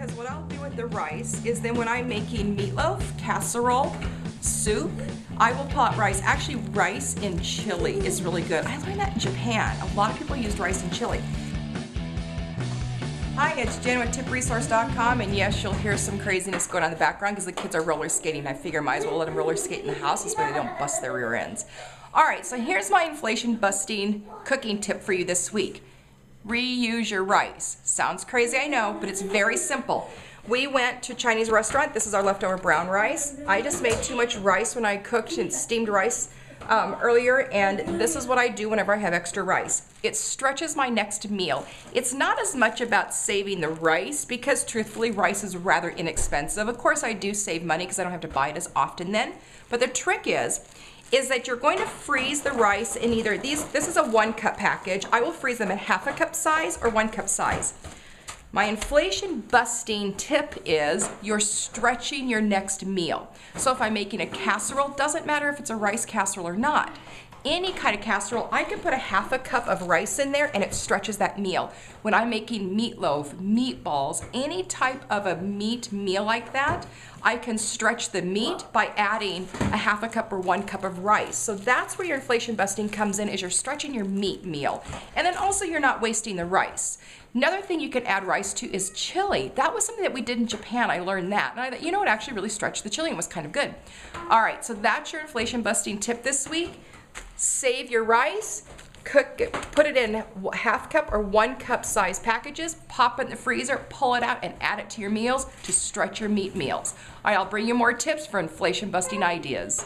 because what I'll do with the rice is then when I'm making meatloaf, casserole, soup, I will pot rice. Actually, rice in chili is really good. I learned that in Japan. A lot of people used rice in chili. Hi, it's Jen with TipResource.com, and yes, you'll hear some craziness going on in the background because the kids are roller skating. I figure I might as well let them roller skate in the house this way they don't bust their rear ends. Alright, so here's my inflation busting cooking tip for you this week. Reuse your rice. Sounds crazy, I know, but it's very simple. We went to a Chinese restaurant. This is our leftover brown rice. I just made too much rice when I cooked and steamed rice earlier, and this is what I do whenever I have extra rice. It stretches my next meal. It's not as much about saving the rice because truthfully rice is rather inexpensive. Of course I do save money because I don't have to buy it as often then, but the trick is that you're going to freeze the rice in either these. This is a 1 cup package. I will freeze them in half a cup size or 1 cup size. My inflation busting tip is you're stretching your next meal. So if I'm making a casserole, doesn't matter if it's a rice casserole or not. Any kind of casserole, I can put a half a cup of rice in there and it stretches that meal. When I'm making meatloaf, meatballs, any type of a meat meal like that, I can stretch the meat by adding a half a cup or 1 cup of rice. So that's where your inflation busting comes in, is you're stretching your meat meal. And then also you're not wasting the rice. Another thing you can add rice to is chili. That was something that we did in Japan. I learned that. And I thought, you know, it actually really stretched the chili and was kind of good. All right, so that's your inflation busting tip this week. Save your rice, cook it, put it in half cup or 1 cup size packages, pop it in the freezer, pull it out, and add it to your meals to stretch your meat meals. All right, I'll bring you more tips for inflation busting ideas.